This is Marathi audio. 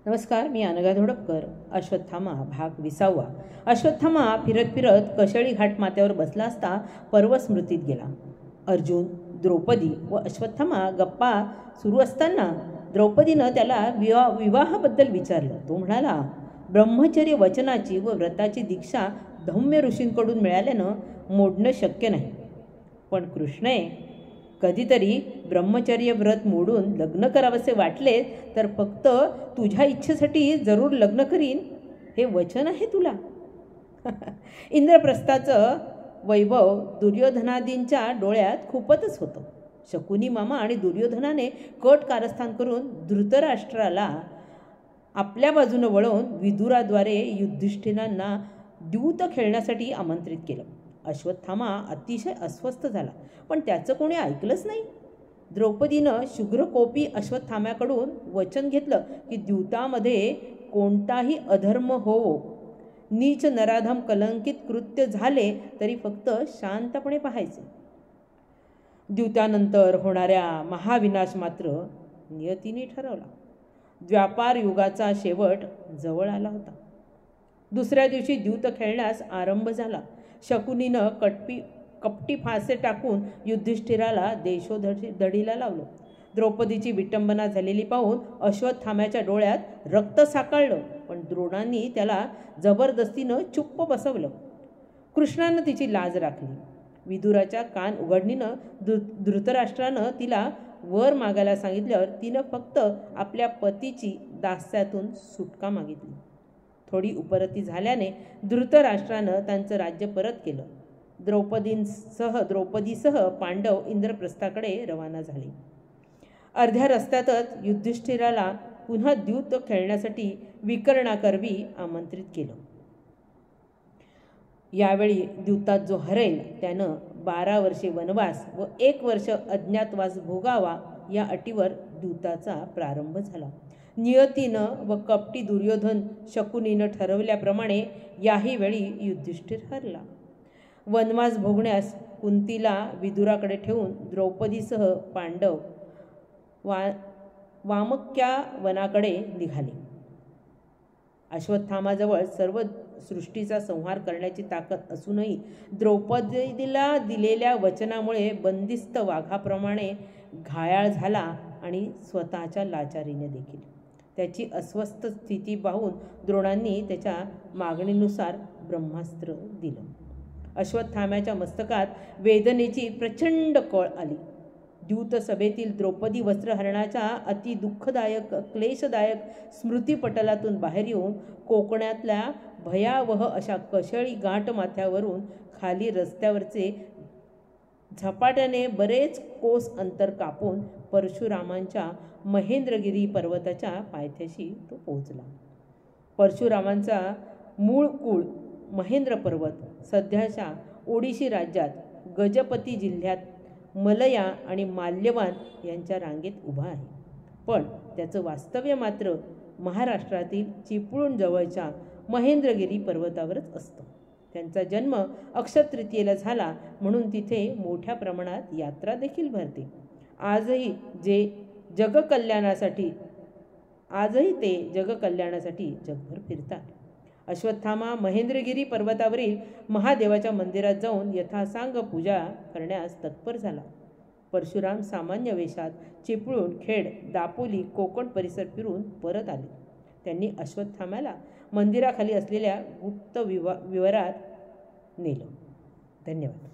नमस्कार, मी अनघा धोडपकर. अश्वत्थामा भाग 20. अश्वत्थामा फिरत फिरत कशेळी घाट माथ्यावर बसला असता पर्व स्मृतीत गेला. अर्जुन, द्रौपदी व अश्वत्थामा गप्पा सुरू असताना द्रौपदीनं त्याला विवाहाबद्दल विचारलं. तो म्हणाला, ब्रह्मचर्य वचनाची व व्रताची दीक्षा धौम्य ऋषींकडून मिळाल्यानं मोडणं शक्य नाही. पण कृष्णे, कधीतरी ब्रह्मचर्य व्रत मोडून लग्न करावंसे वाटले तर फक्त तुझ्या इच्छेसाठी जरूर लग्न करीन, हे वचन आहे तुला. इंद्रप्रस्थाचं वैभव दुर्योधनादींच्या डोळ्यात खूपच होतं. शकुनी मामा आणि दुर्योधनाने कट कारस्थान करून धृतराष्ट्राला आपल्या बाजूनं वळवून विदुराद्वारे युधिष्ठिरांना द्यूत खेळण्यासाठी आमंत्रित केलं. अश्वत्थामा अतिशय अस्वस्थ झाला, पण त्याचं कोणी ऐकलंच नाही. द्रौपदीनं शुभ्रकोपी अश्वत्थाम्याकडून वचन घेतलं की द्यूतामध्ये कोणताही अधर्म होवो, नीच नराधम कलंकित कृत्य झाले तरी फक्त शांतपणे पाहायचे. द्यूतानंतर होणाऱ्या महाविनाश मात्र नियतीने ठरवला. व्यापार युगाचा शेवट जवळ आला होता. दुसऱ्या दिवशी द्यूत खेळण्यास आरंभ झाला. शकुनीनं कपटी फासे टाकून युधिष्ठिराला देशोधडीला लावलं. द्रौपदीची विटंबना झालेली पाहून अश्वत्थाम्याच्या डोळ्यात रक्त साकळलं, पण द्रोणांनी त्याला जबरदस्तीनं चुप्प बसवलं. कृष्णानं तिची लाज राखली. विदुराच्या कान उघडणीनं धृतराष्ट्रानं तिला वर मागायला सांगितल्यावर तिनं फक्त आपल्या पतीची दास्यातून सुटका मागितली. थोडी उपरती झाल्याने धृतराष्ट्रानं त्यांचं राज्य परत केलं. द्रौपदीसह पांडव इंद्रप्रस्थाकडे रवाना झाले. अर्ध्या रस्त्यातच युधिष्ठिराला पुन्हा द्यूत खेळण्यासाठी विकर्णाकरवी आमंत्रित केलं. यावेळी द्यूतात जो हरेल त्यानं 12 वर्षे वनवास व 1 वर्ष अज्ञातवास भोगावा, या अटीवर द्यूताचा प्रारंभ झाला. नियतीनं व कपटी दुर्योधन शकुनीनं ठरवल्याप्रमाणे याही वेळी युधिष्ठिर हरला. वनवास भोगण्यास कुंतीला विदुराकडे ठेवून द्रौपदीसह पांडव वामक्या वनाकडे निघाले. अश्वत्थामाजवळ सर्व सृष्टीचा संहार करण्याची ताकद असूनही द्रौपदीला दिलेल्या वचनामुळे बंदिस्त वाघाप्रमाणे घायाळ झाला आणि स्वतःच्या लाचारीने देखील. त्याची अस्वस्थ स्थिती पाहून द्रोणांनी त्याच्या मागणीनुसार ब्रह्मास्त्र दिलं. अश्वत्थाम्याच्या मस्तकात वेदनेची प्रचंड कळ आली. द्यूत सभेतील द्रौपदी वस्त्रहरणाच्या अति दुःखदायक क्लेशदायक स्मृतिपटलातून बाहेर येऊन कोकणातल्या भयावह अशा कशेळी घाट माथ्यावरून खाली रस्त्यावरचे झपाट्याने बरेच कोस अंतर कापून परशुरामांच्या महेंद्रगिरी पर्वताच्या पायथ्याशी तो पोहोचला. परशुरामांचा मूळ कुळ महेंद्र पर्वत सध्याच्या ओडिशी राज्यात गजपती जिल्ह्यात मलया आणि माल्यवान यांच्या रांगेत उभा आहे. पण त्याचं वास्तव्य मात्र महाराष्ट्रातील चिपळूण जवळच्या महेंद्रगिरी पर्वतावरच असतं. त्यांचा जन्म अक्षयतृतीयेला झाला म्हणून तिथे मोठ्या प्रमाणात यात्रा देखील भरते. आजही ते जगकल्याणासाठी जगभर फिरतात. अश्वत्थामा महेंद्रगिरी पर्वतावरील महादेवाच्या मंदिरात जाऊन यथासांग पूजा करण्यास तत्पर झाला. परशुराम सामान्य वेशात चिपळूण, खेड, दापोली, कोकण परिसर फिरून परत आले. त्यांनी अश्वत्थाम्याला मंदिराखाली असलेल्या गुप्त विवरात नेलं. धन्यवाद.